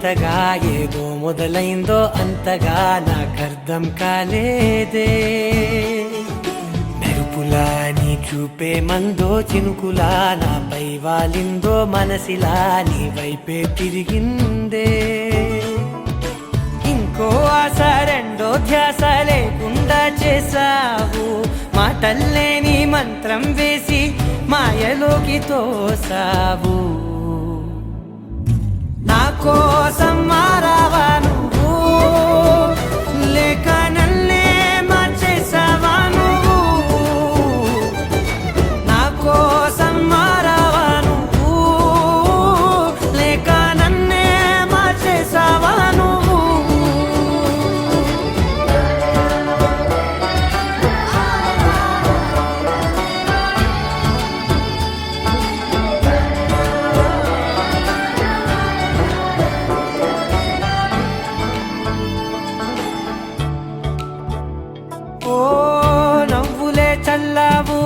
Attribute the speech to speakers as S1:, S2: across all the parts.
S1: వింతగా ఏదో మొదలైందో అంతగా నాకర్థం కాలేదే. మెరుపులా నీ చూపే మందో చినుకులా నాపై వాలిందో మనసిలా నీ వైపే తిరిగిందే. ఇంకో ఆశ రెండో ధ్యాస లేకుండా చేసావు, మాటల్లే నీ మంత్రం వేసి మాయలోకి తోసావు. నా కోసం మారావా నువ్వు, లేక నన్నే మార్చేసావా నువ్వు? నా కోసం మారావా నువ్వు, లేక నన్నే మార్చేసావా నువ్వు? ఓ నవ్వులే చల్లావు,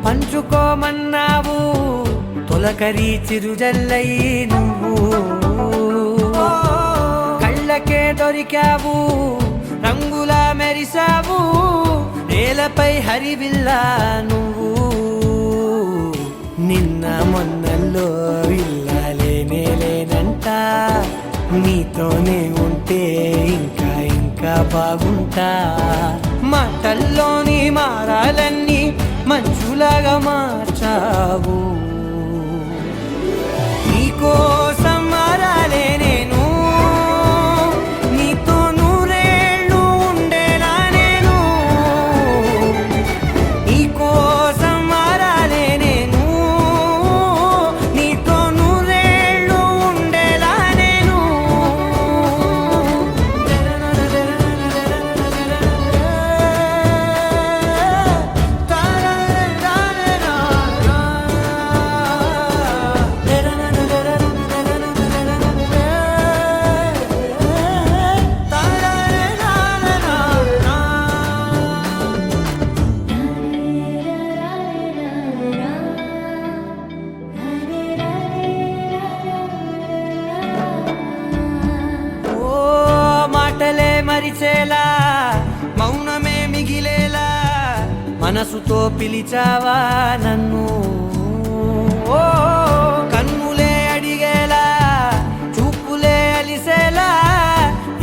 S1: పంచుకోమన్నావు, తొలకరి చిరుజల్లై నువ్వు. కళ్ళకే దొరికావు, రంగులా మెరిసావు, నేలపై హరివిల్లా నువ్వు. నిన్న మొన్నల్లో ఇల్లాలేనే లేనంట, నీతోనే ఉంటే ఇంకా ఇంకా బాగుంటా. మాటల్లోని మారాలన్నీ మంచులాగా మార్చావు. నీకోసం మారాలే నేను, నీతో నూరేళ్ళు ఉండేలా నేను. నీకోసం మారాలే నేను, నీతో నూరేళ్ళు ఉండేలా నేను. మాటలే మరిచేలా, మౌనమే మిగిలేలా, మనసుతో పిలిచావా నన్ను. ఓ కన్నులే అడిగేలా, చూపులే అలిసేలా,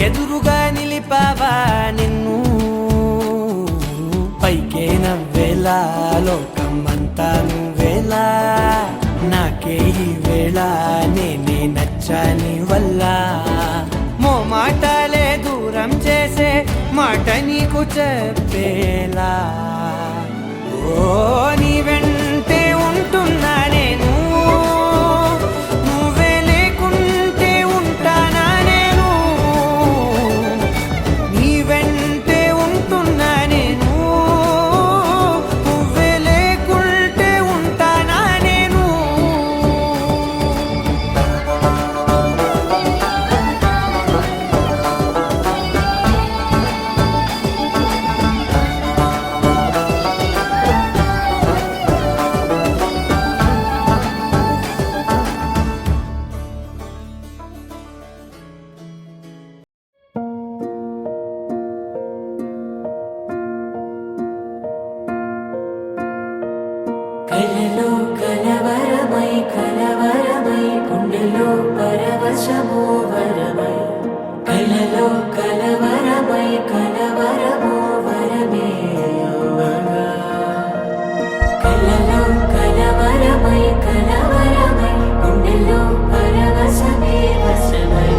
S1: ఎదురుగా నిలిపావా నిన్ను. పైకే నవ్వేలా, లోకం అంతా నువ్వేలా, నాకే ఈ వేళ నేనే నచ్చాని వల్ల. మాటలే దూరం చేసే మాట నీకు చెప్పేలా. ఓ నీ వెంటే ఉంటున్నా నేను, నువ్వే లేకుంటే ఉంటానా నేను? నీ వెంటే ఉంటున్నా నేను, నువ్వే లేకుంటే ఉంటానా నేను?
S2: కలలో కలవరమై కలవరమై గుండెలో పరవశమో వరమై. కలలో కలవరమై కలవరమో వరమే యువగా. కలలో కలవరమై కలవరమై గుండెలో పరవశమే వశమై.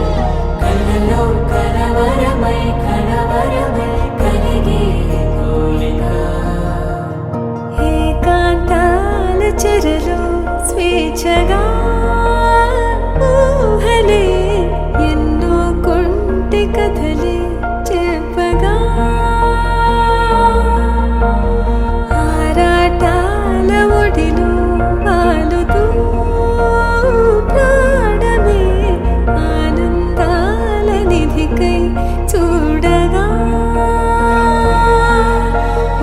S2: కలలో కలవరమై కలవరమై కలిగే కోలిక. ఏకాంతాల చెరలో స్వేచ్ఛగా ఊహలే ఎన్నో కొంటి కథలే చెప్పగా. ఆరాటాల ఒడిలో వాలుతూ ప్రాణమే ఆనందాల నిధికై చూడగా.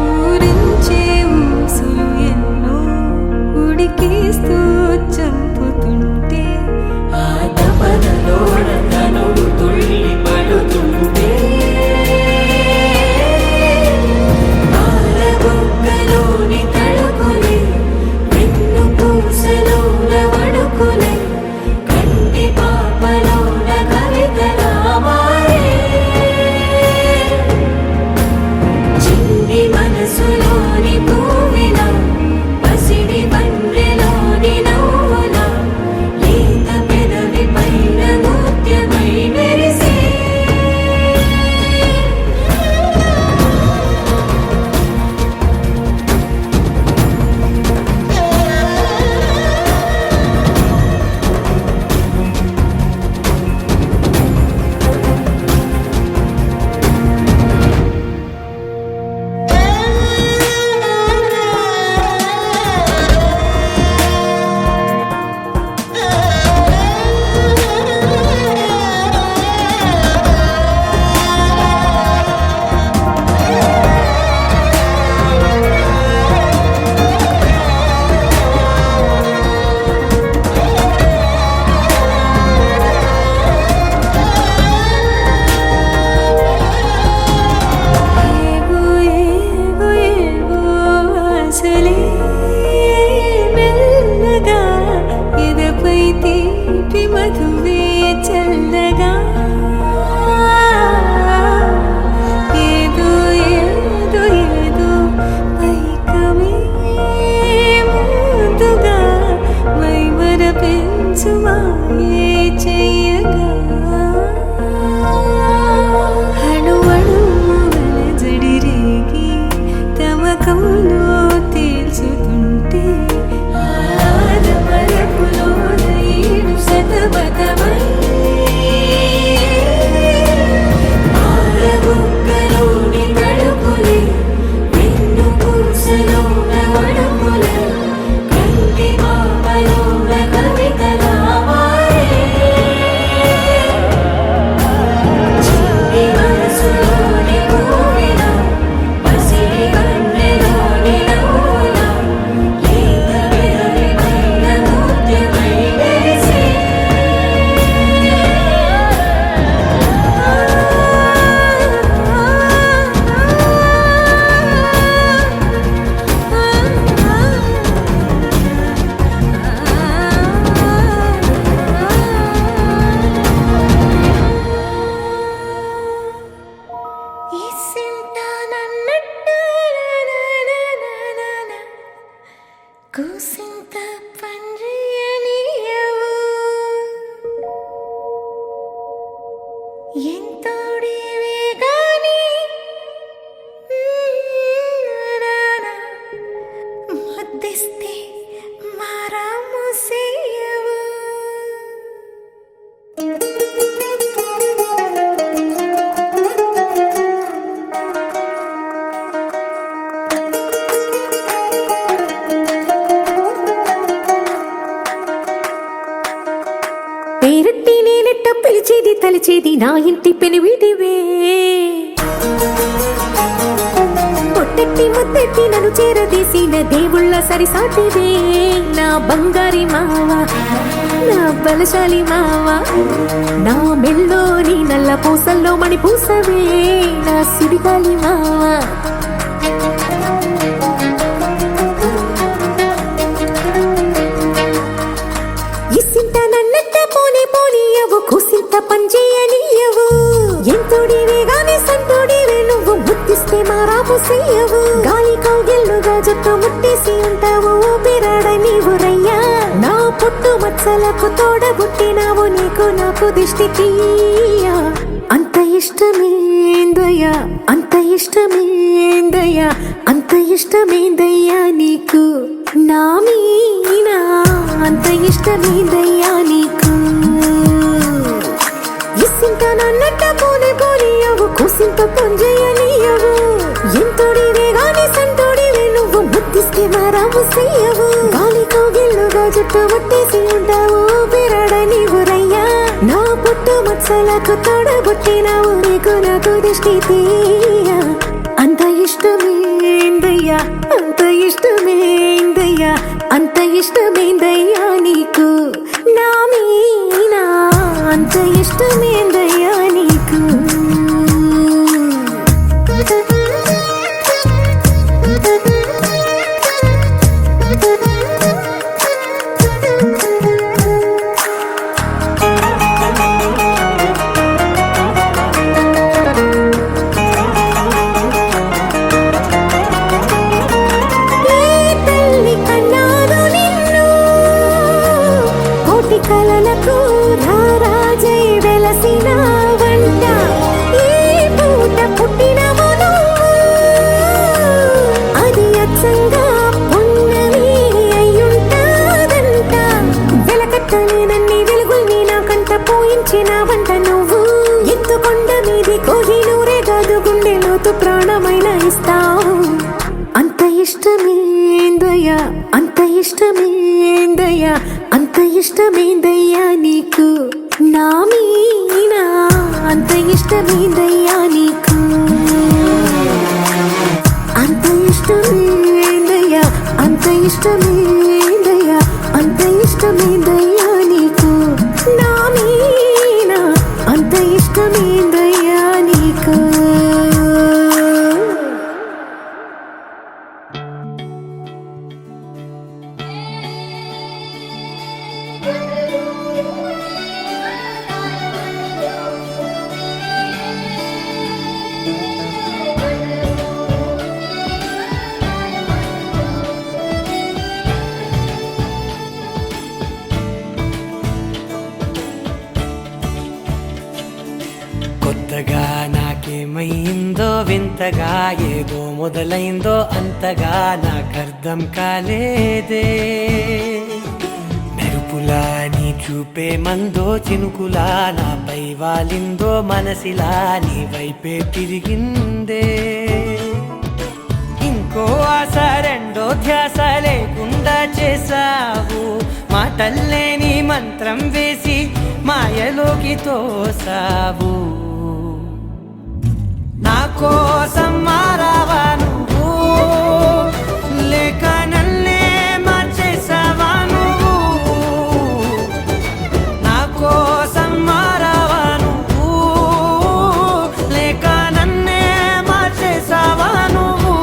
S2: ఊరించే ఊసులు ఎన్నో ఉడికిస్తూ చంపుతుంటే ఆ తపనలోడ ఎంతోడివే గాని ముద్దిస్తే మారాము సేయవు. పేరట్టి నేనెట్ట పిలిచేది తలిచేది నా ఇంటి పెనివిటివే. పొట్టెట్టి ముద్దెట్టి నన్ను చేరదీసిన దేవుళ్ళ సరిసాటివే. నా బంగారి మావ, నా బలశాలి మావ, నా మెల్లోని నల్ల పూసల్లో మణి పూసవే. నా సుడిగాలి మావ, ఇసింత నన్నట్ట పోనే పోనీయవు, కూసింత పంచేయనీయవు. ఎంతోడివే గాని సంతోడివే నువ్వు, ముద్దిస్తే మారాము సేయవు. గాలి కౌగిల్లుగా జుట్టు ముట్టేసి ఉంటావు ఊపిరాడ నీవు రయ్యా. నా పుట్టు మచ్చలకు తోడబుట్టినావు, నీకు నాకు దిష్టి తీయా. అంత ఇష్టమేందయ్యా, అంత ఇష్టమేందయ్యా, అంత ఇష్టమేందయ్యా నీకు నా మీనా. అంత ఇష్టమేందయ్యా నీకు. ఇసింత నన్నట్ట పోనే పోనీయవు, కూసింత పొంజేయనీయవు. ఎంతోడివే గాని సంతోడివే నువ్వు, ముద్దిస్తే మారాము సేయవు. గాలి కౌగిల్లుగా జుట్టు ముట్టేసి ఉంటావు ఊపిరాడ నీవు రయ్యా. నా పుట్టు మచ్చలకు తోడబుట్టినావు, నీకు నాకు దిష్టి తీయా. అంత ఇష్టమేందయ్యా, అంత ఇష్టమేందయ్యా, అంత ఇష్టమేందయ్యా నీకు నా మీనా. అంత ఇష్టమేందయ్యా నీకు. కలలకు రారాజై వెలసిన వంట, ఏ పూట పుట్టినవు నువ్వు, అది అచ్చంగా పున్నమి అయ్యుంటాదంట. వెలకట్టలేనన్ని వెలుగుల్ని నాకంట పోయించిన వంట నువ్వు. ఎత్తుకొండ మీది కోహినూరే కాదు, గుండె లోతు ప్రాణమైన ఇస్తావు. అంత ఇష్టమేందయ్యా, అంత ఇష్టమేందయ్యా, అంత ఇష్టమేందయ్యా నీకు నా మీనా. అంత ఇష్టమేందయ్యా నీకు. అంత ఇష్టమేందయ్యా, అంత ఇష్టమేందయ్యా, అంత ఇష్టమేందయ్యా నీకు నా మీనా. అంత ఇష్టమేందయ్యా నీకు.
S1: కొత్తగా నాకేమైందో వింతగా, ఏదో మొదలైందో అంతగా నాకర్థం కాలేదే. మెరుపులా నీ చూపే మందో, చినుకులా నాపై వాలిందో, మనసిలా నీ వైపే తిరిగిందే. ఇంకో ఆశ రెండో ధ్యాస లేకుండా చేసావు, మాటల్లేని మంత్రం వేసి మాయలోకి తోసావు. నా కోసం మారావా నువ్వు, లేక నన్నే మార్చేసావా నువ్వు. నా కోసం మారావా నువ్వు, లేక నన్నే మార్చేసావా నువ్వు.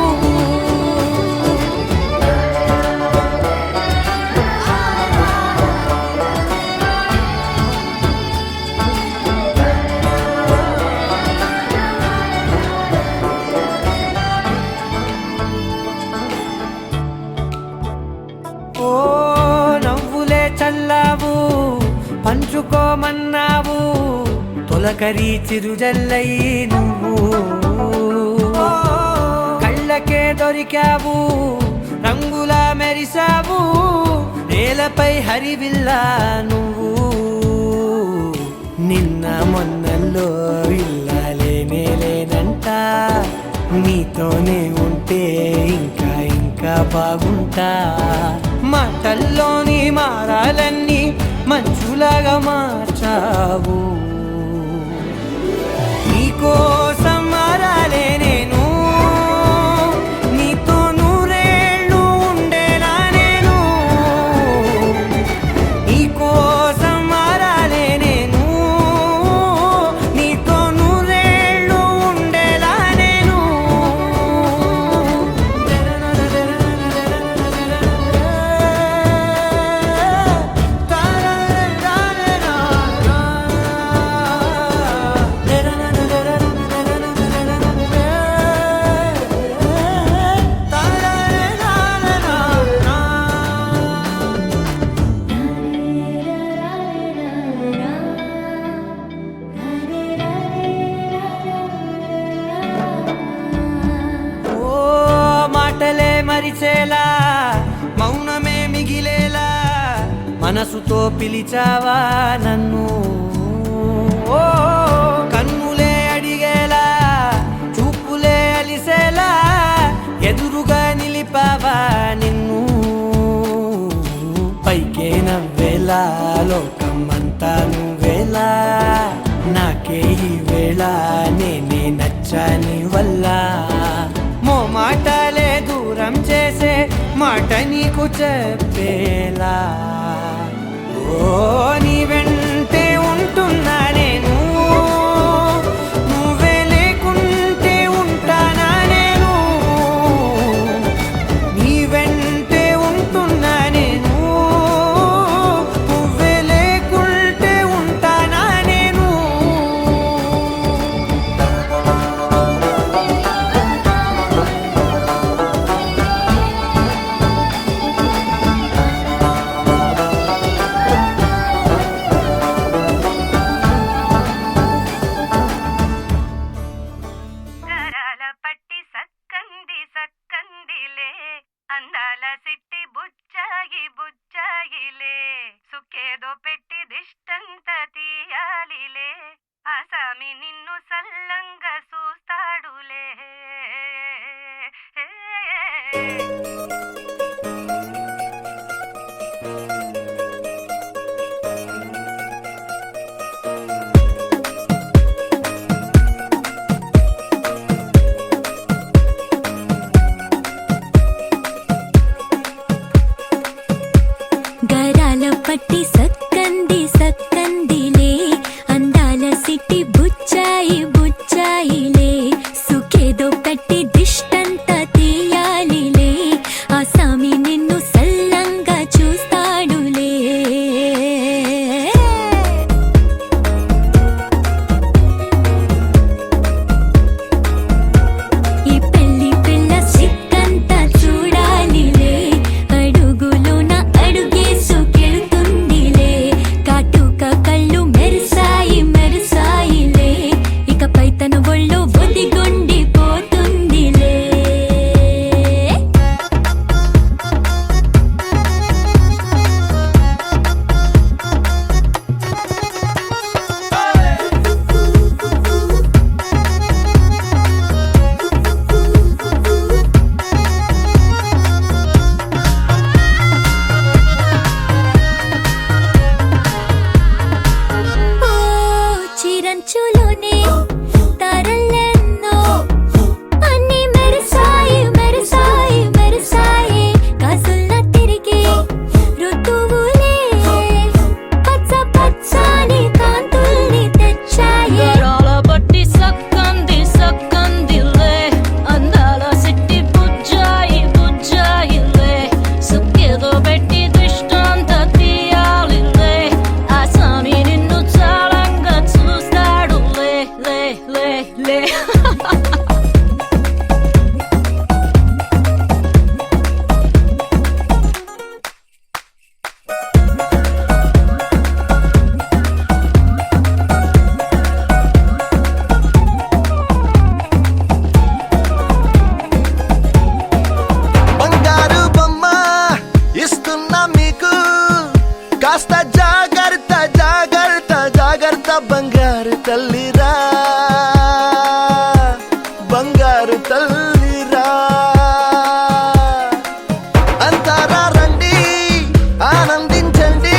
S1: తొలకరి చిరుజల్లై నువ్వు కళ్ళకే దొరికావు రంగులా మెరిసావు నేలపై హరివిల్లా నువ్వు నిన్న మొన్నల్లో ఇల్లాలేనే లేనంట నీతోనే ఉంటే ఇంకా ఇంకా బాగుంటా మాటల్లోని మారాలన్నీ మంచులాగా మార్చావు నీకోసం మారాలే నేను నీతో నూరేళ్ళు ఉండేలా నేను నీకోసం మారాలే నేను నీతో నూరేళ్ళు ఉండేలా నేను మాటలే మరిచేలా మౌనమే మిగిలేలా మనసుతో పిలిచావా నన్ను ఓ కన్నులే అడిగేలా చూపులే అలిసేలా ఎదురుగా నిలిపావా నిన్ను పైకే నవ్వేలా లోకమంతా నువ్వేలా నాకే ఈ వేళ నేనే నచ్చాని వల్ల మాటలే దూరం చేసే మాట నీకు చెప్పేలా ఓ నీ వెంటే ఉంటున్నా నేను నువ్వే లేకుంటే ఉంటానా నేను నీ వెంటే ఉంటున్నా నేను నువ్వే లేకుంటే ఉంటానా నేను
S3: అందాల సిట్టి బుచ్చాయి బుచ్చాయిలే సుఖేదో పెట్టి దిష్టంత తీయాలిలే ఆసామి నిన్ను సల్లంగా చూస్తాడులే
S4: పట్టి సక్కంది సక్కందిలే అందాల సిట్టి బుచ్చాయి బుచ్చాయిలే సుఖేదో పెట్టి దిష్టంత తీయాలిలే ఆ సామి నిన్ను సల్లంగా చూస్తాడులే ఈ పెళ్లి పిల్ల సిక్కంతా చూడాలిలే అడుగులోన అడుగేసు కళ్ళు మెరిసాయి మెరిసాయిలే ఇకపై తన ఒళ్ళు ఒదిగొండి పోతుందిలే చిరంచులోనే తారలెన్నో అన్ని మెరిసాయి మెరిసాయి మెరిసాయి కాసుల్లా తిరిగి ఋతువులే పచ్చ పచ్చని కాంతుల్ని తెచ్చాయి
S5: బట్టి సక్కంది సక్కందిలే అందాల సిట్టి బుజ్జాయి బుజ్జాయిలే సుఖేదో పెట్టి దిష్టంత తీయాలిలే ఆ సామి నిన్ను చాలంగా చూస్తాడు లే లే లే లే
S6: కర్త బంగారు తల్లిరా బంగారు తల్లిరా అంతారా రండి ఆనందించండి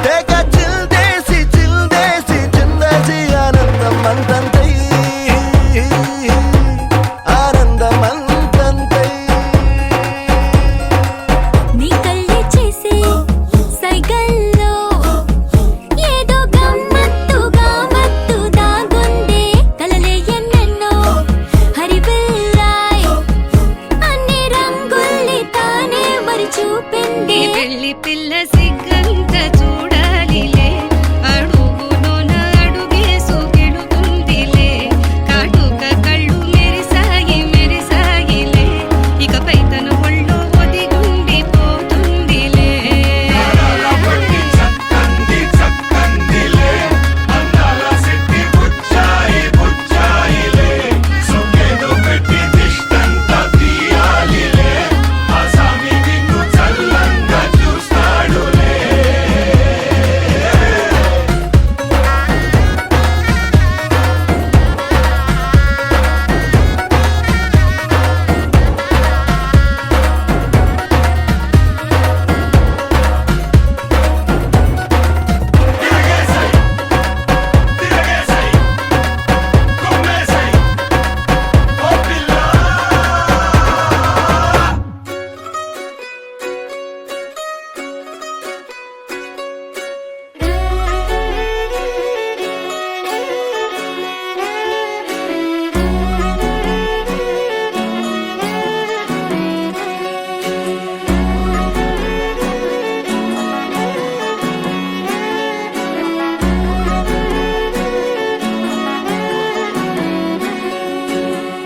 S6: తెగ చిల్దేసి చిందేసి ఆనందం అంతంతై ఆనందం అంతంతై
S4: నీ కళ్ళే చేసే సైగల్లో ఏదో గమ్మత్తుగా మత్తు దాగుందే కలలే ఎన్నెన్నో హరివిల్లాయ్ అన్ని రంగుల్ని తానే మరి చూపింది
S3: పెళ్లి పిల్ల సిగ్గంత చూడాలిలే అడుగులోన అడుగేసుకెడుతుందిలే కాటుక కళ్ళు మెరిసాయిలే ఇకపై తన ఒళ్ళో ఒదిగుండిపోతుందిలే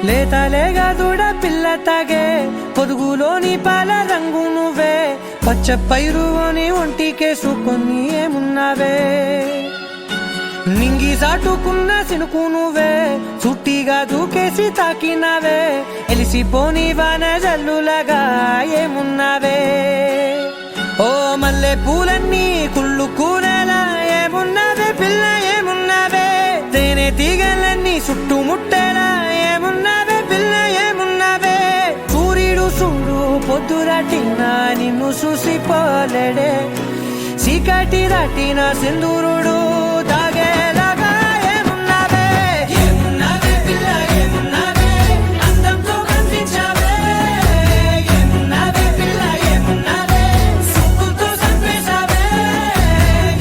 S1: లేతలేగా దూడ పిల్ల తాగే పొదుగులోని పాల రంగు నువ్వే పచ్చ పైరుని ఒంటికేసుకొని ఏమున్నావే నింగి సాటుకున్న సినుకు నువ్వే చుట్టిగా దూకేసి తాకినావే ఎలిసిపోని వాన జల్లులగా ఏమున్నావే ఓ మల్లె పూలన్నీ కుళ్ళు కూరలా ఏమున్నావే పిల్ల ఏమున్నావే తేనె తీగలన్నీ చుట్టుముట్టేలా ఏమున్నావే పిల్ల ఏమున్నావే సూర్యుడు చూడు పొద్దురాటిన నిన్ను చూసిపోలేడే చీకటి దాటిన సింధూరుడు దాగేలాగా ఏమున్నావే ఏమున్నావే పిల్ల ఏమున్నావే అందంతో కనిపించావే ఏమున్నావే పిల్ల ఏమున్నావే సుక్కుతో చంపేశావే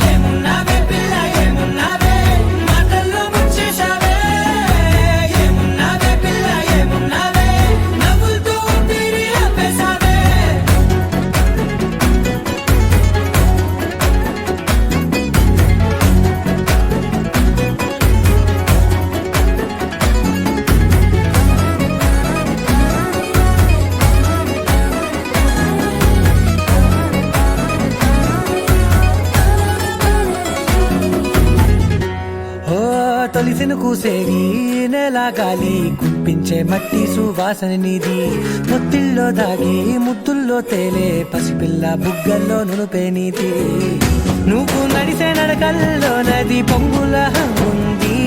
S1: ఏమున్నావే పిల్ల ఏమున్నావే మాటల్లో ముంచేశావే ఏమున్నావే పిల్ల ఏమున్నావే నవ్వులతో ఊపిరి ఆపేశావే ఓ తొలిసిన కూసేరి నెల గాలి కుప్పించే మట్టి సువాసన నీది ముత్తిల్లో దాగి ముద్దుల్లో తేలే పసిపిల్ల బుగ్గల్లో నునుపే నీది నువ్వు నడిసే నడకల్లో నది పొంగుల హంగుంది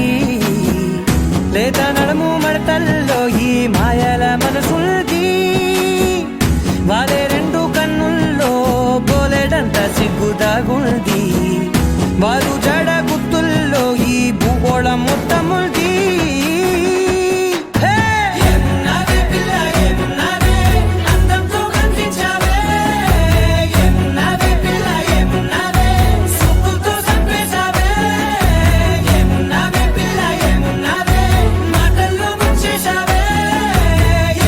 S1: లేదా నడుము మడతల్లో ఈ మాయల మనసుంది వారే రెండు కన్నుల్లో బోలెడంత సిగ్గుదాగుంది వారు జడ గుర్తుల్లో ఈ భూగోళం మొత్తముంది ఏమున్నావే పిల్ల ఏమున్నావే అందంతో కనిపించావే ఏమున్నావే పిల్ల ఏమున్నావే సుక్కుతో చంపేశావే ఏమున్నావే పిల్ల ఏమున్నావే మాటల్లో ముంచేశావే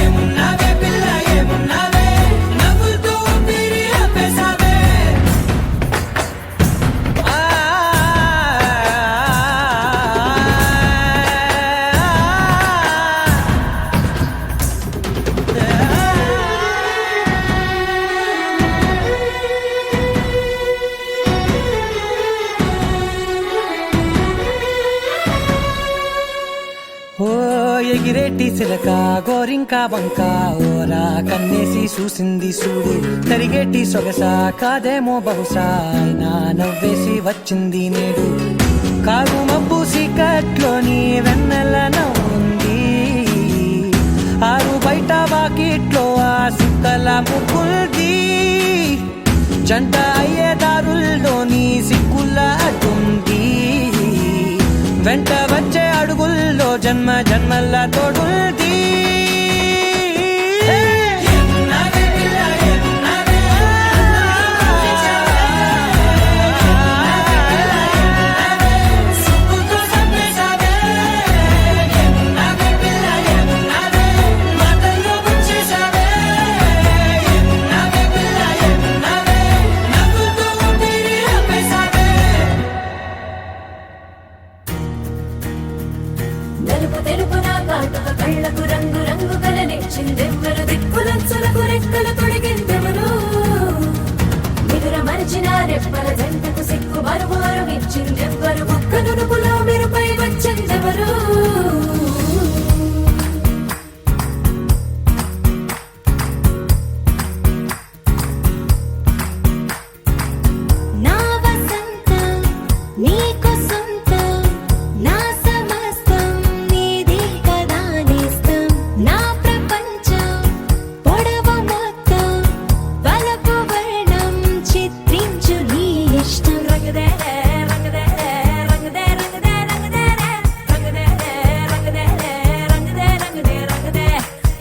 S1: ఏమున్నావే పిల్ల ఏమున్నావే నవ్వులతో ఊపిరి ఆపేశావే ఓ ఎగిరేటి సిలక గోరింక వంక ఓరా కన్నేసి చూసింది చూడు తరిగేటి సొగస కాదేమో బహుశా అయినా నవ్వేసి వచ్చింది నేడు కారు మబ్బు సీకట్లోని వెన్నెల నవ్వుంది ఆరు బయట వాకిట్లో ఆ సుక్కల ముగ్గుల్ది జంట అయ్యే దారుల్లోని సిక్కుల అడ్డుంది వెంట వచ్చే అడుగుల్లో జన్మ జన్మల తోడుల్ది
S2: నలుపు తెలుపు నా కాటుక కళ్ళకు రంగు రంగు కలనిచ్చిందెవ్వరు దిక్కులంచులకు రెక్కలు తొడిగిందెవరు నిదుర మరిచిన రెప్పల జంటకు సిక్కు మరుమారు ఇచ్చిందెవ్వరు ఒక్క నునుపులో మెరుపై వచ్చిందెవరు
S4: నా వసంతం నీకు సొంతం నా సమస్తం నీది కదా నేస్తం నా ప్రపంచం పొడవ మొత్తం వలపు వర్ణం చిత్రించు నీ ఇష్టం రంగదే రంగదే రంగదే రంగదే రంగదే రంగదే రంగదే రంగదే రంగదే రంగదే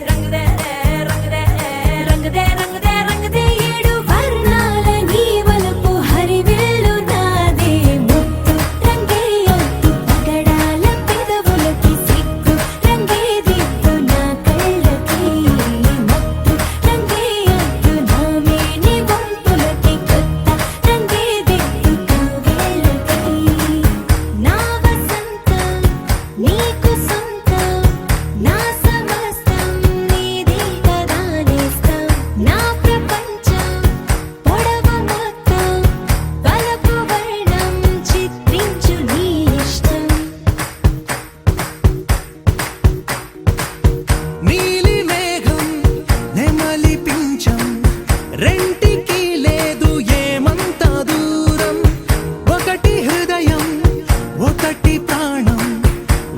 S4: రంగదే రంగదే రంగదే రంగదే రంగదే ఏడు వర్ణాల నీ వలపు హరివిల్లు నాదే ముత్తు రంగే ఒత్తు పగడాల పెదవులకి సిగ్గు రంగే దిద్దు నా కళ్ళకి మత్తు రంగే ఒత్తు నా మేని వంపులకి కొత్త రంగే దిద్దు కౌగిళ్ళకి నా వసంతం నీకు సొంతం నా సమస్తం నీది కదా నేస్తం నా ప్రపంచం పొడవ మొత్తం వలపు వర్ణం చిత్రించు నీ ఇష్టం
S1: నీలి మేఘం నెమలి పించం రెంటికి లేదు ఏమంత దూరం ఒకటి హృదయం ఒకటి ప్రాణం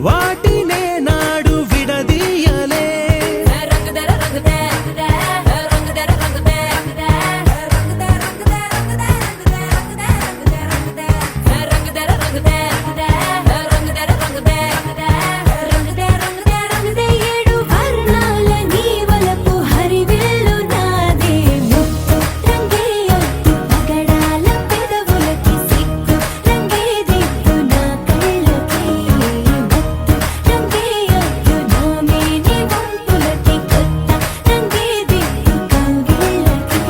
S1: వాటినే నాడు విడదీయలే
S2: రంగదర రంగదే రంగదర రంగదే రంగదే రంగదే రంగదే రంగదర రంగదే రంగదర రంగదే రంగదే రంగదే ఏడు వర్ణాల నీ వలపు హరివిల్లు నాదే ముత్తు రంగే ఒత్తు పగడాల పెదవులకి సిగ్గు రంగే దిద్దు నా కళ్ళకి మత్తు రంగే ఒత్తు నా మేని వంపులకి కొత్త రంగే దిద్దు కౌగిళ్ళకి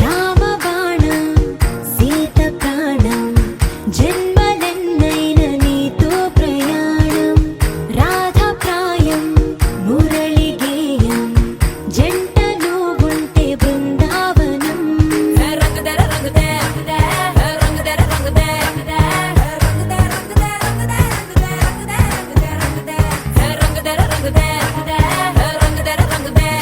S2: రామబాణం సీత ప్రాణం జన్మలెన్నైన నీతో ప్రయాణం రాధప్రాయం మురళి గేయం జంటలో ఉంటే బృందావనం రంగదర రంగదే రంగదర రంగదే రంగదే రంగదే రంగదర రంగదే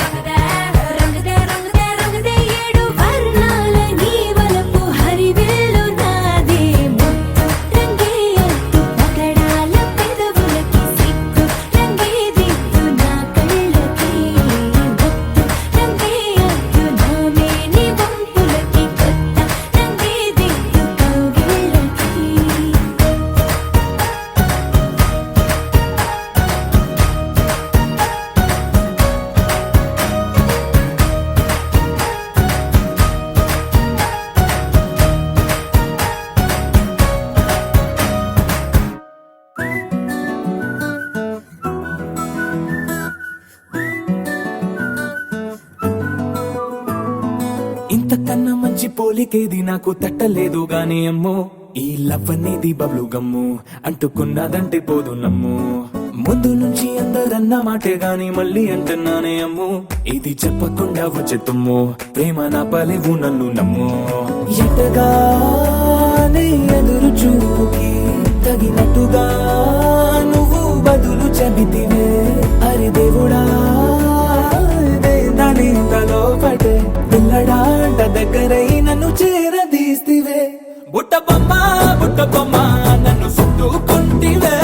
S2: రంగదర రంగదే రంగదే ఏడు వర్ణాల నీ వలపు హరివిల్లు నాదే ముత్తు రంగే ఒత్తు పగడాల పెదవులకి సిగ్గు రంగే దిద్దు నా కళ్ళకి మత్తు రంగే ఒత్తు నా మేని వంపులకి కొత్త రంగే దిద్దు
S7: ఇంతకన్నా మంచి పోలికేది నాకు తట్టలేదు గాని అమ్మో
S1: ఈ లవ్ అనేది బబ్లు గమ్ము అంటుకున్నదంటే పోదు నమ్ము ముందు నుంచి అందరన్న మాటే గాని మళ్ళీ అంటున్నానే అమ్ము ఇది చెప్పకుండా వచ్చే తుమ్ము ప్రేమ నా పలేవు నన్ను నమ్ము ఎటగానే ఎదురు చూకి తగినట్టుగా నువ్వు బదులు చెబితివే అరి దేవుడా దాని తలో పటే పిల్లడాంట దగ్గరై నన్ను చేరదీస్తివే బుట్ట బొమ్మ నన్ను చుట్టుకుంటివే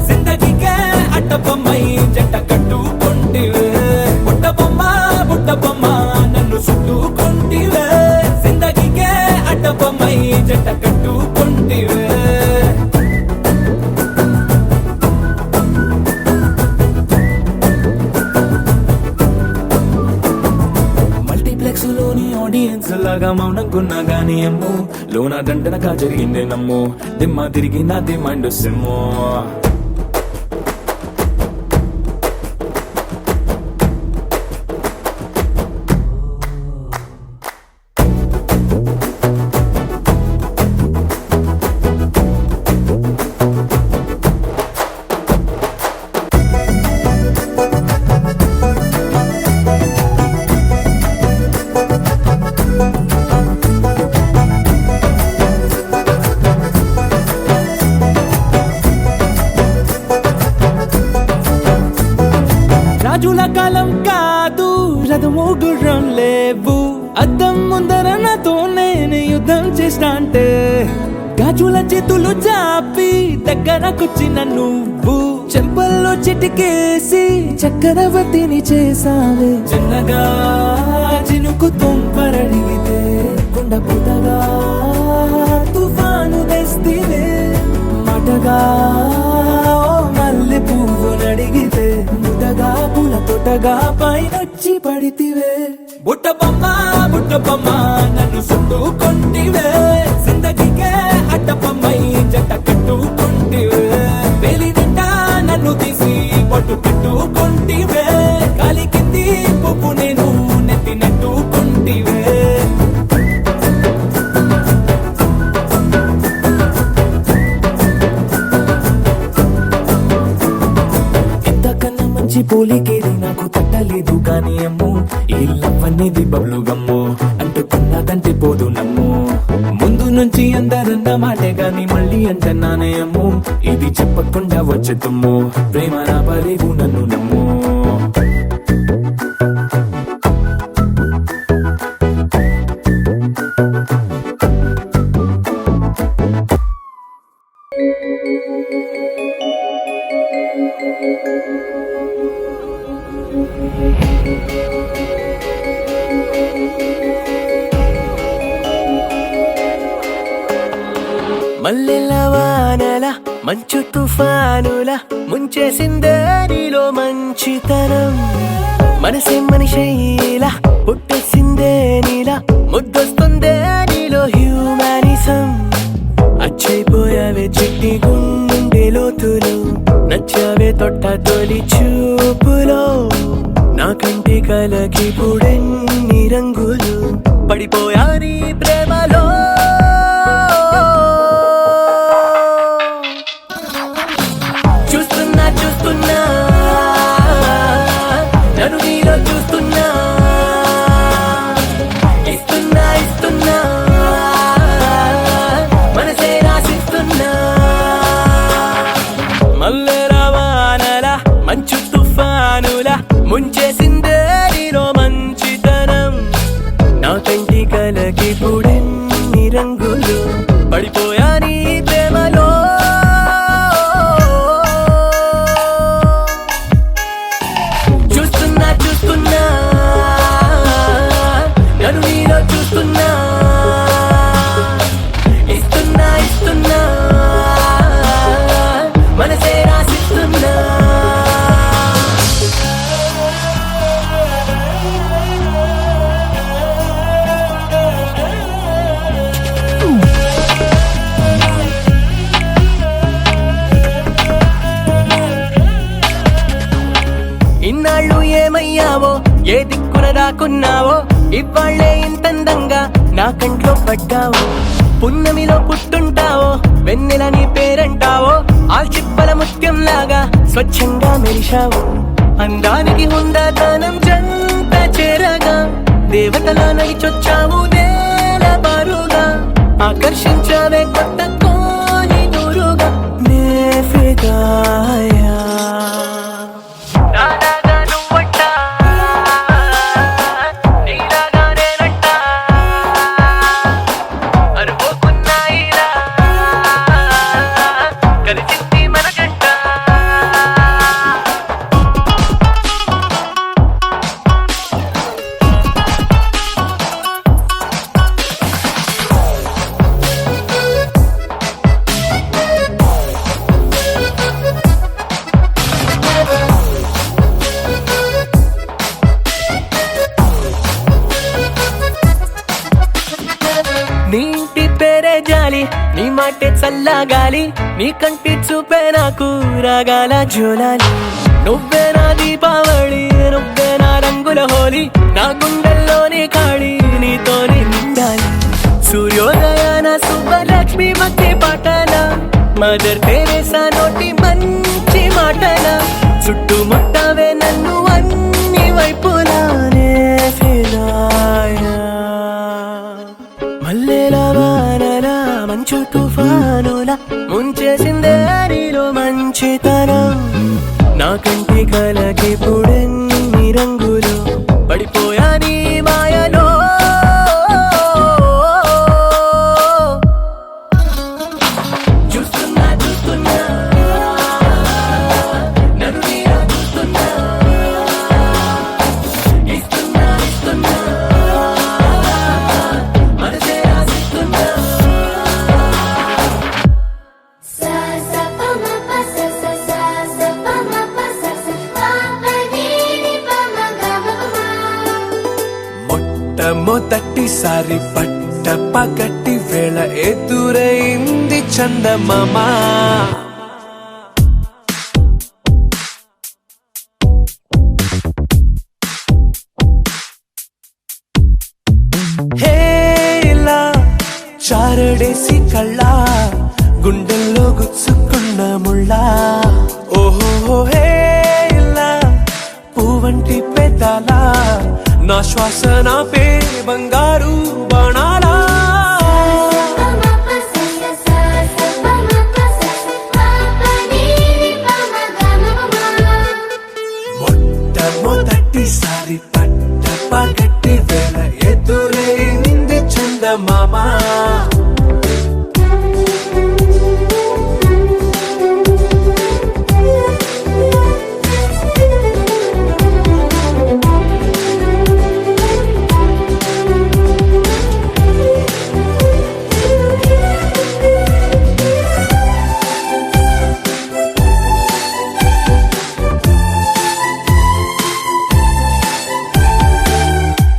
S1: జిందగీకే అట్ట బొమ్మై జంట కట్టుకుంటివే బుట్ట బొమ్మ నన్ను చుట్టుకుంటివే జిందగీకే అట్ట బొమ్మై జంట కట్టుకుంటివే మల్టీప్లెక్స్ లోని ఆడియన్స్ లాగా మౌనంకున్నా గానీ అమ్ము లోన దండనగా జరిగిందే నమ్ము దిమ్మ తిరిగి నా దిమ్మండు సిమ్ము రాజుల కాలం కాదు రథము గుర్రం లేవు అద్దం ముందర నాతో నేను యుద్ధం చేస్తా అంటే గాజుల చేతులు చాపి దగ్గరకొచ్చిన నువ్వు చెంపల్లో చిటికేసి చక్రవర్తిని చేసావే చిన్నగా చినుకు తుంపరడిగితే కుండ పుటగా తుఫాను తెస్తివే మాటగా మల్లె పువ్వు నడిగితే ముదగా పుల తొటగా పైనొచ్చి పడితివే బుట్ట బొమ్మ నన్ను చుట్టుకుంటివే జిందగీకే అట్ట బొమ్మై జంట కట్టుకుంటివే వేలి నిండా నన్ను తీసి పట్టు పెట్టుకుంటివే కాలి కింది పువ్వు నేను నెత్తి నెట్టుకుంటివే పోలికేది నాకు తట్టలేదు కానీ అమ్ము ఈ లవ్ అనేది బబ్లు గమ్ము అంటుకున్నదంటే పోదు నమ్ము ముందు నుంచి అందరన్న మాటే గాని మళ్ళీ అంటున్నానే అమ్ము ఇది చెప్పకుండా వచ్చే తుమ్ము ప్రేమ నా పలేవు నన్ను నమ్ము
S6: మల్లెల వానల మంచు తుఫానుల ముంచేసిందే నీలో మంచితనం మనసే మనిషైలా పుట్టేసిందే నీలా ముద్దొస్తుందే నీలో హ్యూమానిజం అచ్చైపోయావే చిట్టి గుండె లోతులు నచ్చావే తొట్ట తొలి చూపులో నా కంటి కలకి పుడెన్ని రంగులు పడిపోయా నీ ప్రేమలో చూస్తున్నా నన్ను నీలో చూస్తున్నా ఇస్తున్నా మనసే రాసిస్తున్నా మల్లె రవాణల మంచు తుఫానుల ముంచేసిందే నీలో మంచితనం నా కంటి కలకి పుడెన్ని రంగులు పడిపోయా నీ ప్రేమలో చూస్తున్నా నన్ను నీలో చూస్తున్నా ఇస్తున్నా మనసే రాసిస్తున్నా ఇన్నాళ్ళు ఏమయ్యావో ఏ దిక్కున దాక్కున్నావో ఇవాళ్లే ఇంతందంగా నా కంట్లో పడ్డావు పున్నమిలో పుట్టుంటావో వెన్నెల నీ పేరంటావో ఆల్చిప్పల ముత్యం లాగా స్వచ్ఛంగా మెరిశావు అందానికి హుందాతనం జంట చేరగా దేవతలా నడిచొచ్చావు నేల బారుగా ఆకర్షించావే కొత్త కోని దూరుగా నే ఫిదాయా నాలాగా నువ్వట్ట నీలాగా నేనంట అనుకోకున్నాయిలా కలిసింది మన జంట నీ ఇంటి పేరే జాలి నీ మాటే చల్లగాలి నీ కంటి చూపే నాకు రాగాల జోలాలి నువ్వే నా దీపావళి నువ్వే నా రంగుల హోలీ నా గుండెల్లోని ఖాళీ నీతోనే నిండాలి సూర్యోదయాన సుబ్బలక్ష్మి మధ్య పాటల మదర్ తెరేసా నోటి మంచి మాటల చుట్టుముట్టవే నన్ను అన్ని వైపులానే ఫిదాయా మల్లెల వానలా మంచు తుఫానులా ముంచేసిందే నీలో మంచితనం నా కంటి కలకి పుడెన్ని రంగులు పడిపోయా నీ మాయలో చూస్తున్నా చూస్తున్నా నన్ను నీలా చూస్తున్నా ఇస్తున్నా ఇస్తున్నా మనసే రాసిస్తున్నా
S2: సా సా ప మ ప స స సా సా ప మ ప స స ప ప ని ని ప మ గ మ ప మ
S1: మొట్టమొదటిసారి పట్ట పగటి వేళ ఎదురైంది చందమామ హేలా చారడేసి కళ్ళ గుండెల్లో గుచ్చుకున్న ముళ్ళా ఓహో హేలా పువ్వంటి పెదాల నా శ్వాస నా పే బంగారు బాణాలా
S2: ప మ ప స స సా సా ప మ ప స స ప ప ని ని ప మ గ మ ప మ
S1: మొట్టమొదటిసారి పట్ట పగటి వేళ ఎదురైంది చందమామ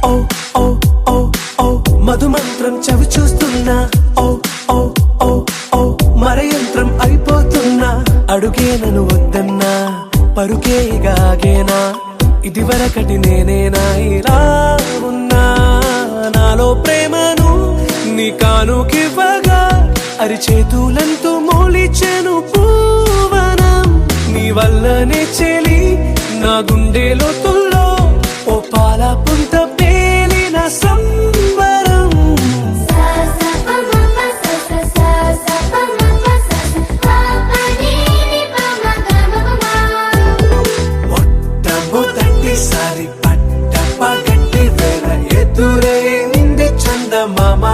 S1: ఓ ఓ ఓ ఓ మధుమంత్రం చవి చూస్తున్నా ఓ ఓ ఓ ఓ మరయంత్రం అయిపోతున్నా అడుగే నన్ను వద్దన్నా పరుకే గాగేనా ఇది వరకటి నేనేనా ఇలా ఉన్నా నాలో ప్రేమను నీ కానుకివ్వగా అరిచేతులంతో మోలిచెను పూవనం నీ వల్లనే చెలి నా గుండెలో తుల్లో ఓ పాల పుంత పేలిన సంబరం
S2: సా సా ప మ ప స స సా సా ప మ ప స స ప ప ని ని ప మ గ మ ప మ
S1: మొట్టమొదటిసారి పట్ట పగటి వేళ ఎదురైంది చందమామ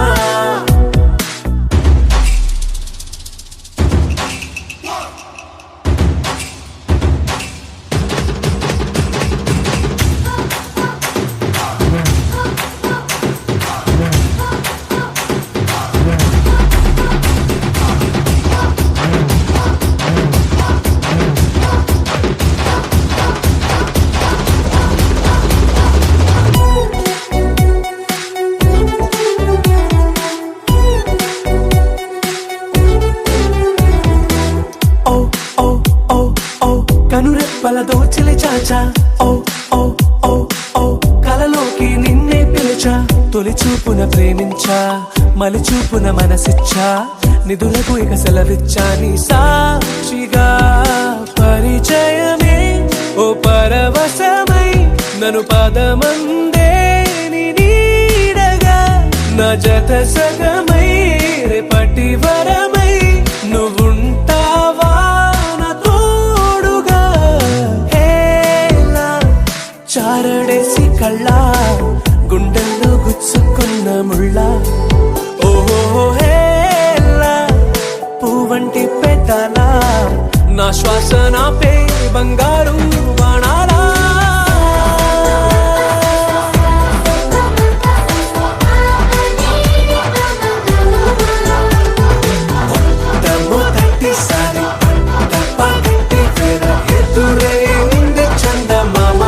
S1: కనురెప్పల దోచిలి చాచా ఓ ఓ ఓ ఓ కలలోకి నిన్నే పిలిచా తొలి చూపున ప్రేమించా మలి చూపున మనసిచ్చా నిధులకు ఇక సెలవిచ్చా నీ సాక్షిగా పరిచయమే ఓ పరవశమై నన్ను పాదమందే నీ నీడగా నా జత సగమై రేపటి వరమై నువ్వుంటావా నా తోడుగా హేలా చారడేసి కళ్ళ గుండెల్లో గుచ్చుకున్న ముళ్ళ ఓహో హేలా పువ్వంటి పెట్టాలా నా శ్వాస నాపే బంగారు బాణాలా దమ్ము తట్టిసారి తప్ప కట్టి వేర ఎదురే ఉంది చందమామ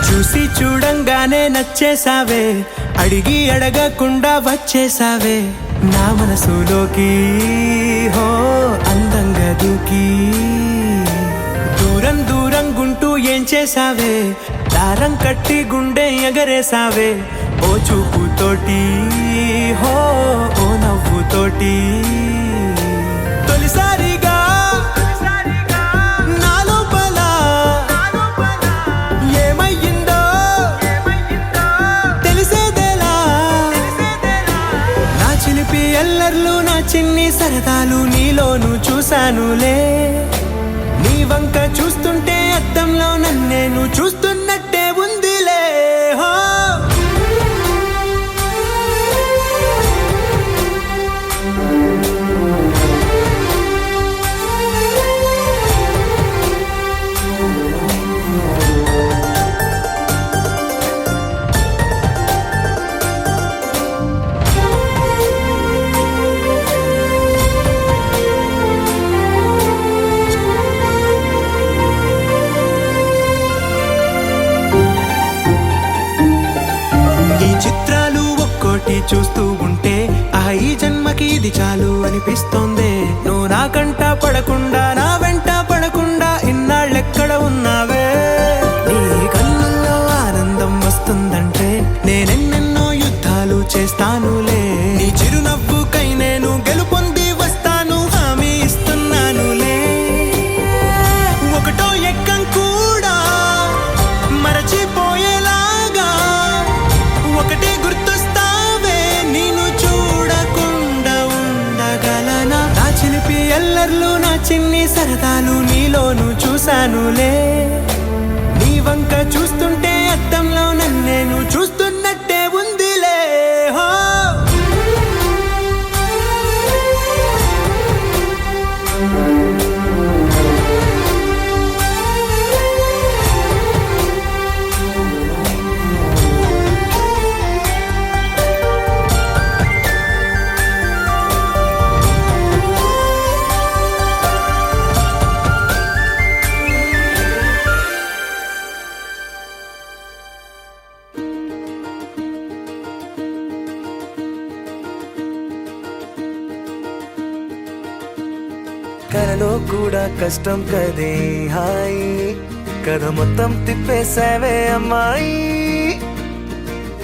S1: చూసి చూడంగానే నచ్చేసావే అడిగి అడగకుండా వచ్చేసావే నా మనసులోకి హో అందంగా దూకి దూరం దూరం గుంటూ ఏం చేసావే దారం కట్టి గుండె ఎగరేసావే ఓ చూపుతోటి హో ఓ నవ్వుతోటి తొలిసారిగా నా లోపల ఏమయ్యిందో తెలిసేదేలా నా చిలిపి ఎల్లర్లు నా చిన్ని సరదాలు నీలోను చూశానులే నీ వంక చూస్తుంటే అద్దంలో నన్నేను చూస్తున్నట్టే ఉందిలే హో ఈ చిత్రాలు ఒక్కోటి చూస్తూ ఉంటే ఈ జన్మకి ఇది చాలు అనిపిస్తోంది నువ్వు నా కంట పడకుండా నా వెంట పడకుండా ఇన్నాళ్ళెక్కడ ఉన్నావే నీ కళ్ళల్లో ఆనందం వస్తుందంటే నేనెన్నెన్నో యుద్ధాలు చేస్తానులే నీ చిరునవ్వుకై నేను గెలుపొంది వస్తాను హామీ ఇస్తున్నానులే ఒకటో ఎక్కం కూడా మరచిపోయేలాగా ఒకటే గుర్తొస్తావే నేను చూడకుండా ఉండగలనా నా చిలిపి ఎల్లర్లు నా చిన్ని సరదాలు నీలోను చూశానులే నీ వంక చూస్తుంటే అద్దంలో నన్నేను చూస్తున్నట్టే ఉందిలే హో కలలో కూడా కష్టం కదే హాయి కథ మొత్తం తిప్పేసావే అమ్మాయి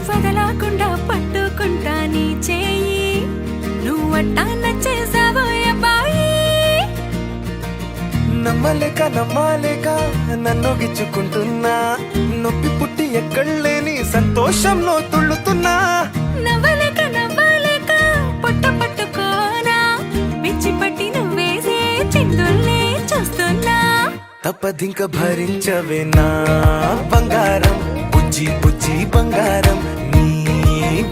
S4: వదలకుండా పట్టుకుంటా నీ చేయి నువ్వట్టా నచ్చేసావో అబ్బాయి
S1: నమ్మలేక నన్ను గిచ్చుకుంటున్నా నొప్పి పుట్టి ఎక్కడలేని సంతోషంలో తుళ్ళుతున్నా
S4: నవ్వలేక పొట్ట పట్టుకోనా పిచ్చి పట్టి నువ్వేసే చిందుల్ని చూస్తున్నా
S1: తప్పదింక భరించవే నా బంగారం బుజ్జి బుజ్జి బంగారం నీ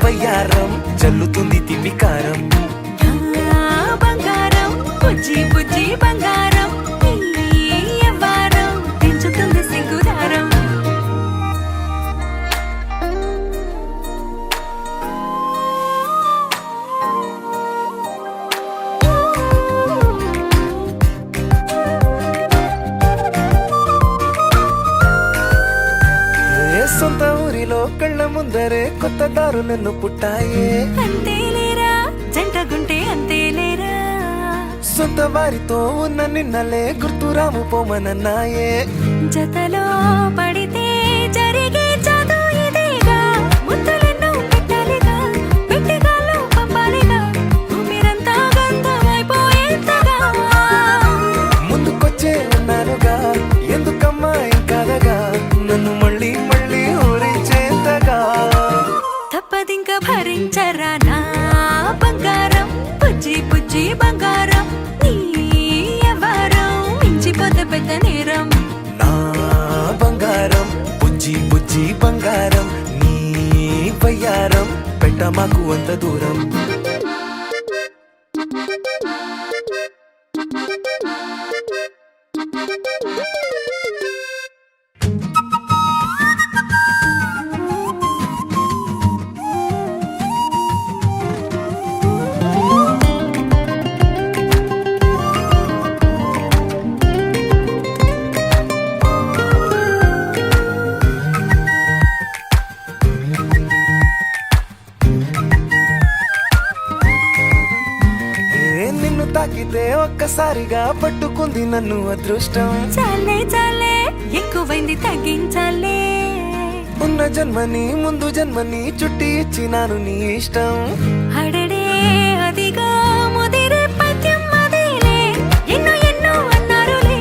S1: వయ్యారం చల్లుతుంది తిమికారం
S4: నా బంగారం బుజ్జి బుజ్జి బంగారం ఈ యవ్వారం పెంచుతుంది సిగ్గుదారం
S1: ఏ సొంత ఊరిలో కళ్ళ ముందరే కొత్త దారులను పుట్టాయే
S4: అంతేలేరా జంటగుంటే అంతేలేరా
S1: సొంత వారితో ఉన్న నిన్నలే గుర్తురాము పోమనన్నాయే
S4: జతలో పడితే జరిగే చదు ఇదేగా ముద్దలెన్నో పెట్టాలిగా పెట్టిగాల్లో పంపాలిగా ఊపిరంతా గంధమైపోయేంతగా
S1: ముందుకొచ్చే ఉన్నానుగా ఎందుకమ్మా ఇంకాదగా నన్ను మళ్ళీ మళ్ళీ ఊరించేంతగా
S4: తప్పదింక భరించరా నా బంగారం బుజ్జి బుజ్జి బంగారం నీ యవ్వారం మించిపోతే పెద్ద నేరం
S1: నా బంగారం బుజ్జి బుజ్జి బంగారం నీ వయ్యారం పెట్ట మాకు అంత దూరం నిన్ను తాకితే ఒక్కసారిగా పట్టుకుంది నన్ను అదృష్టం
S4: చాలే చాలే ఎక్కువైంది తగ్గించాలే
S1: ఉన్న జన్మని ముందు జన్మని చుట్టి ఇచ్చినాను నీ ఇష్టం
S4: అడడే అదిగా ముదిరే పద్యం అదేలే ఎన్నో ఎన్నో అన్నారులే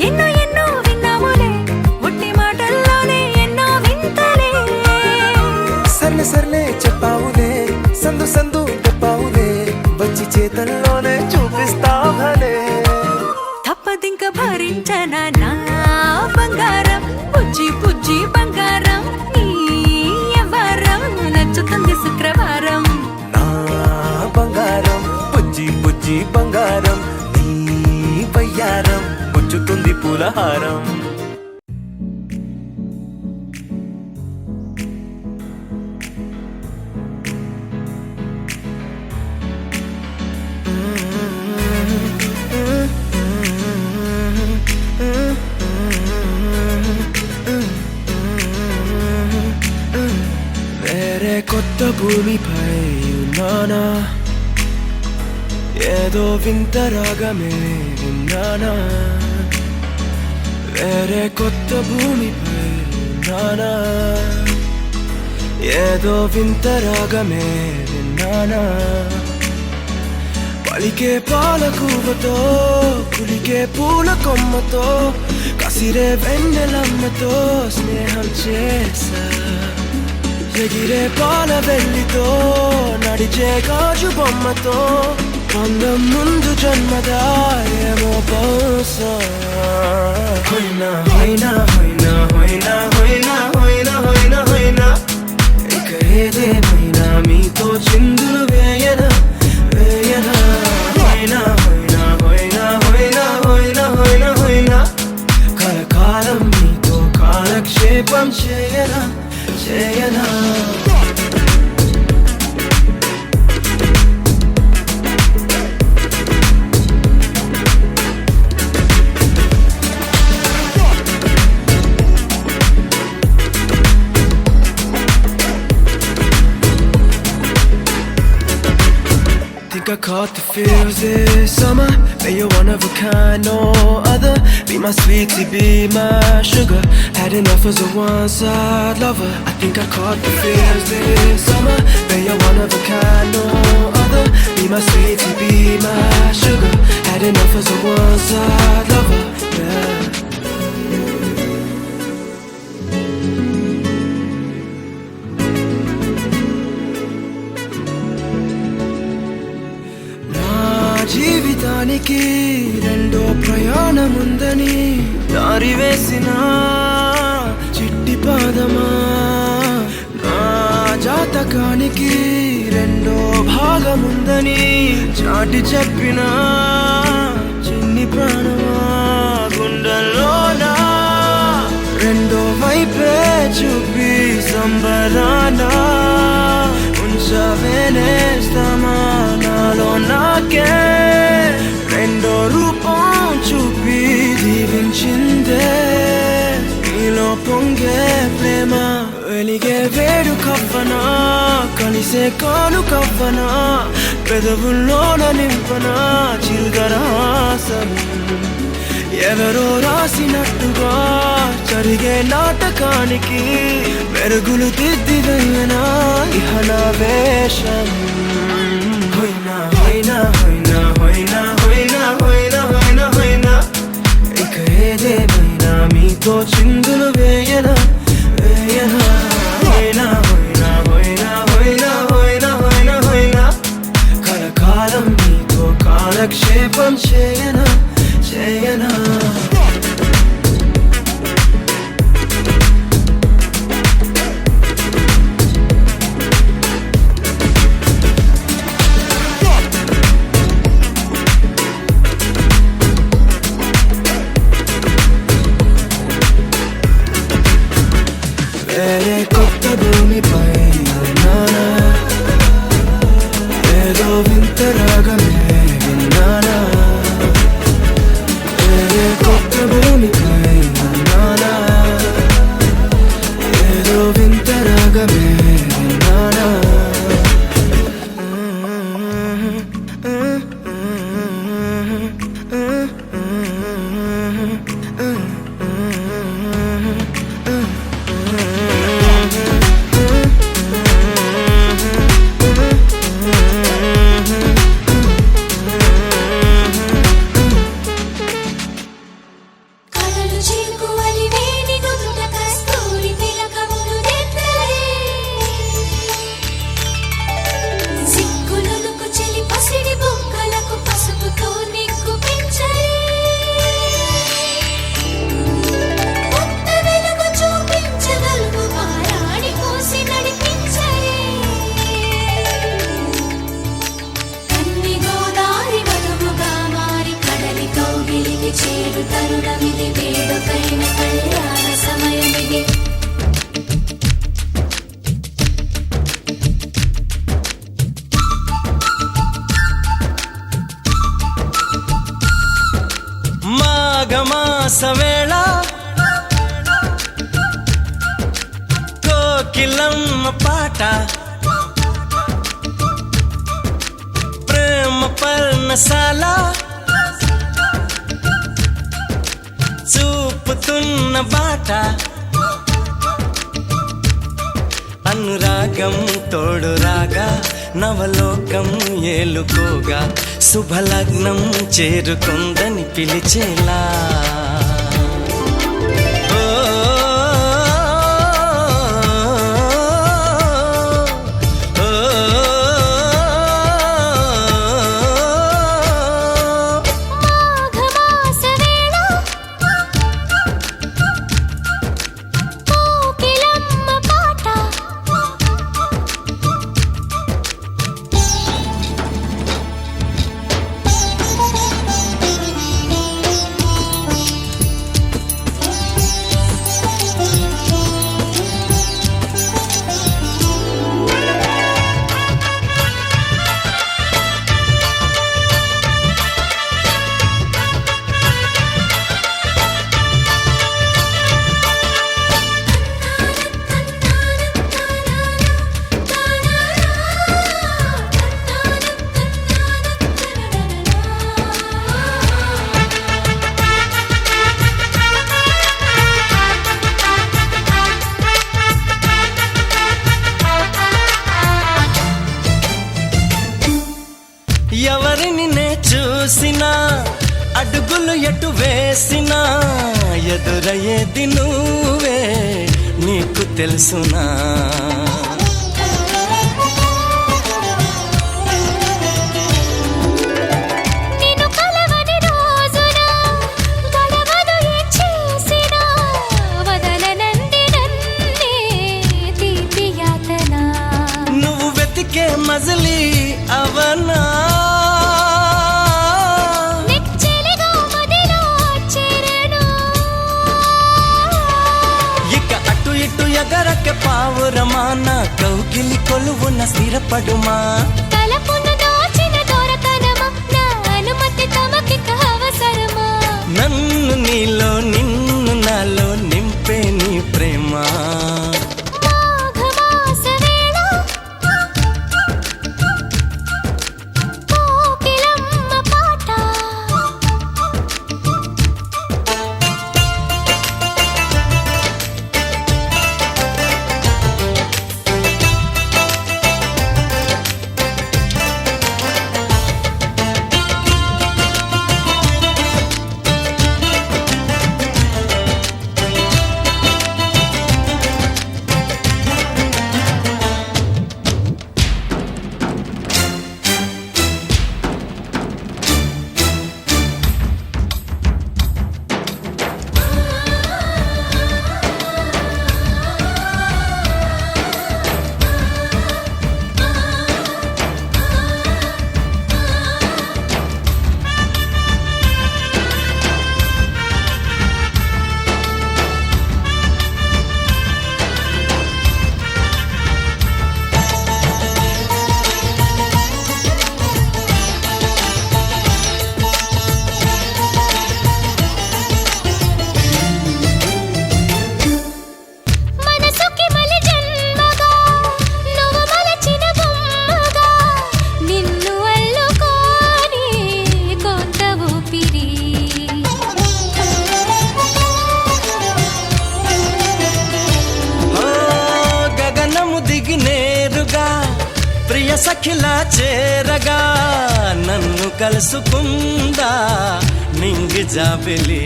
S4: ఎన్నో ఎన్నో విన్నాములే ఒట్టి మాటల్లోనే ఎన్నో వింతలే
S1: సర్లే సర్లే చెప్పావులే సందు సందు చెప్పావులే వచ్చి చేతల్లోనే చూపిస్తావలే
S4: తప్పదింక భరించనా నా బంగారం బుజ్జి బుజ్జి బంగారం నీ యవ్వారం నచ్చుతుంది శుక్రవారం
S1: నా బంగారం బుజ్జి బుజ్జి బంగారం నీ వయ్యారం పుచ్చుతుంది పూలహారం వేరే కొత్త భూమిపై ఉన్నానా ఏదో వింత రాగమే విన్నానా వేరే కొత్త భూమిపై ఉన్నానా ఏదో వింత రాగమే విన్నానా పలికే పాల కూవతో కులికే పూల కొమ్మతో కసిరే వెన్నెలమ్మతో స్నేహం చేసా ఎగిరే పాల వెల్లితో నడిచే గాజు బొమ్మతో అందం ముందు జన్మదా ఏమో బహుశా హోయినా హోయినా హోయినా హోయినా హోయినా హోయినా హోయినా హోయినా ఇక ఏదేమైనా మీతో చిందులు వేయనా వేయనా హోయినా హోయినా హోయినా హోయినా హోయినా హోయినా హోయినా కలకాలం మీతో కాలక్షేపం చేయనా చేయనా Think I caught the feels this summer. Man, you're one of a kind, no other. Be my sweetie, be my sugar. Had enough as a one-side lover. I think I caught the feels this summer. Man, you're one of a kind, no other. Be my sweetie, be my sugar. Had enough as a one-side lover. Yeah. జీవితానికి రెండో ప్రయాణముందని నా
S7: దీనికి రెండో భాగముందని చాటి చెప్పిన చిన్ని ప్రాణమా గుండెల్లోనా రెండో వైపే చూపి సంబరాన ఉంచవేనేస్తామా నాలో నాకే రెండో రూపం చూపి దీవించిందే నీలో పొంగే ప్రేమ వెలిగే వేడు కవ్వనా కలిసే కాను కవ్వనా పెదవుల్లోన నింపనా చిల్గరాసం ఎవరో రాసినట్టుగా జరిగే నాటకానికి మెరుగులు దిద్దిదయ్యనా ఇహనా వేషం హోయినా హోయినా హోయినా హోయినా హోయినా హోయినా హోయినా హోయినా ఇక ఏదేమైనా మీతో చిందులు వేయనా వేయనా హోయినా హోయినా హోయినా హోయినా హోయినా హోయినా హోయినా కలకాలం మీతో కాలక్షేపం చేయనా చేయనా వేరే కొత్త భూమిపై నానా ఏదో వింత రాగమే విన్నానా వేరే కొత్త భూమిపై నానా ఏదో వింత రాగమే విన్నానా
S2: కలలు చిలుకువలి వేడి నుదుట కస్తూరి తిలకములు దిద్దలే సిగ్గులొలుకు చెలి పసిడి బుగ్గలకు పసుపుతో నిగ్గు పెంచలే కొత్త వెలుగు చూపించగలుగు పారాడి పోసి నడిపించలే కన్ని గోదారి వధువుగా మారి కడలి కౌగిలికి చేరు తరుణమిది వేడుకైన కళ్యాణ సమయమిది
S7: మాఘమాస వేళ కోకిలమ్మ పాట ప్రేమ పర్ణశాల చూపుతున్న బాట అనురాగం తోడు రాగా నవలోకం ఏలుకోగా శుభలగ్నం చేరుకుందని పిలిచేలా ఓ, ఓ,
S2: మాఘమాస వేళ కోకిలమ్మ పాట
S7: ఎవరిని నే చూసినా అడుగులు ఎటు వేసినా ఎదురయ్యేది నువ్వే నీకు తెలుసునా
S2: నిన్ను కలవని రోజున గడవదు ఏం చేసినా వదలనంది నన్నే తీపి యాతన
S7: నువ్వు కావురమా నా కౌగిలి కొలువున స్థిరపడుమా
S2: తలపును దోచిన దొరకనమా నా అనుమతి తమకిక అవసరమా
S7: నన్ను నీలో నిన్ను నాలో నింపే నీ ప్రేమ
S2: మాఘమాస వేళ కోకిలమ్మ పాట మనసుకి మలి జన్మగా నువ్వు మలచిన బొమ్మగా నిన్ను అల్లుకోని కొంత ఊపిరి
S7: ఓ గగనము దిగి నేరుగా ప్రియ సఖిలా చేరగా నన్ను కలుసుకుందా నింగి జాబిలి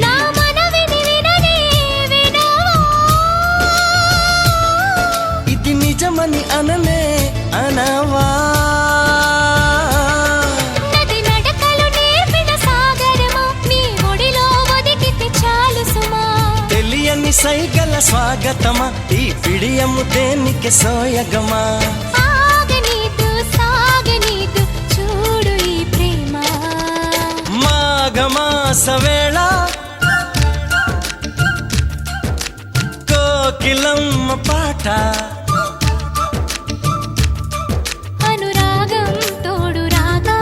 S2: నా మనవిని వినని వినవా
S7: ఇది నిజమని అననే అనవా
S2: నది నడకలు నేర్పిన సాగరమా నీ ఒడిలో ఒదిగితే చాలు సుమా
S7: తెలియని సైగల స్వాగతమా ఈ పిడియము దేనికి సోయగమా
S2: ఆగనీదు సాగనీదు చూడు ఈ ప్రేమ
S7: మాఘమాస వేళ కోకిలమ్మ పాట
S2: అనురాగం తోడు రాగా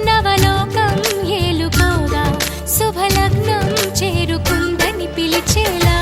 S2: నవలోకం ఏలుకోగా శుభలగ్నం చేరుకుందని పిలిచేలా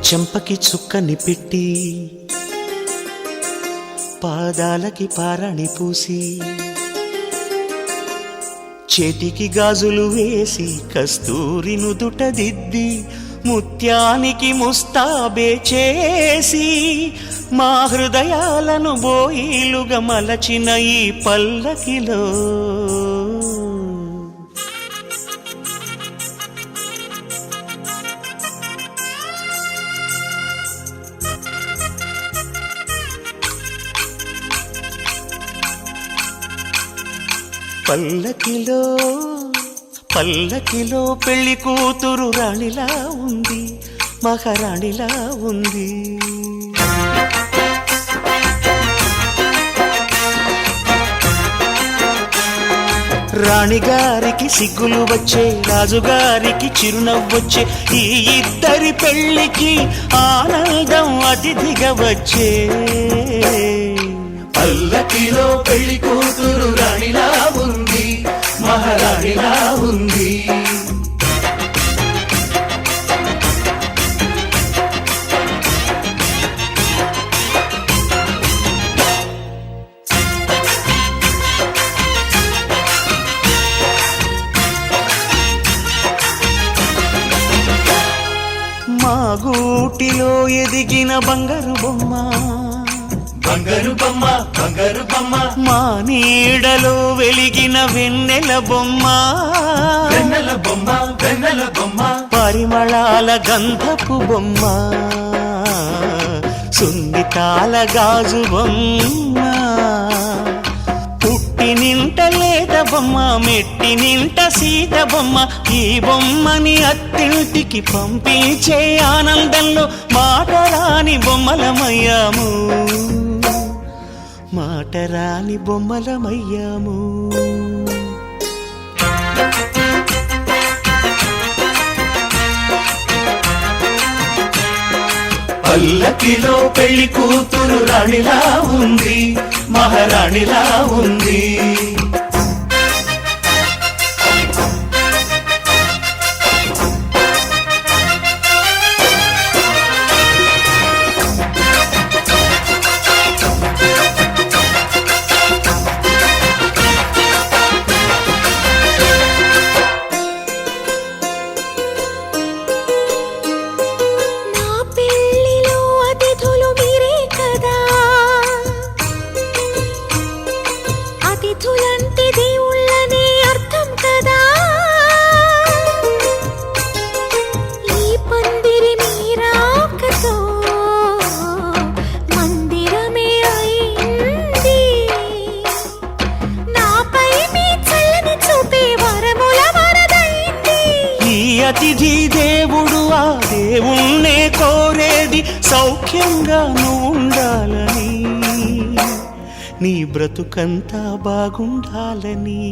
S7: చెంపకి చుక్కని పెట్టి పాదాలకి పారాణి పూసి చేతికి గాజులు వేసి కస్తూరి నుదుట దిద్ది ముత్యానికి ముస్తాబే చేసి మా హృదయాలను బోయిలుగా మలచిన ఈ పల్లకిలో పల్లకిలో పల్లకిలో పెళ్లి కూతురు రాణిలా ఉంది, మహారాణిలా ఉంది. రాణిగారికి సిగ్గులు వచ్చే, రాజుగారికి చిరునవ్వొచ్చే, ఈ ఇద్దరి పెళ్లికి ఆనందం అతిథిగా వచ్చే.
S6: పల్లకిలో పెళ్లి కూతురు రాణిలా ఉంది, మహారాణిలా ఉంది.
S7: మా గూటిలో ఎదిగిన బంగారు బొమ్మ,
S6: బంగారు బొమ్మ, బంగారు బొమ్మ,
S7: మా నీడలో వెలిగిన వెన్నెల బొమ్మ,
S6: వెన్నెల బొమ్మ, వెన్నెల బొమ్మ,
S7: పరిమళాల గంధపు బొమ్మ, సున్నితాల గాజు బొమ్మ, పుట్టి నింట లేత బొమ్మ, మెట్టి నింట సీత బొమ్మ. ఈ బొమ్మని అత్తింటికి పంపించే ఆనందంలో మాటరాని బొమ్మలమయ్యాము, మాటరాని బొమ్మలమయ్యాము.
S6: పల్లకిలో పెళ్లి కూతురు రాణిలా ఉంది, మహారాణిలా ఉంది.
S4: నా పెళ్లిలో అతిథులు మీరే కదా, అతిథులంటే దేవుళ్ళనే అర్థం కదా. ఈ పందిరి మీరాకతో మందిరమే అయింది, నాపై మీ చల్లని చూపే వరముల వరదైంది.
S7: ఈ అతిథి దేవుడు ఆ దేవుణ్ణే కోరేది సౌఖ్యంగా నువ్వు ఉండాలని, నీ బ్రతుకంతా బాగుండాలని.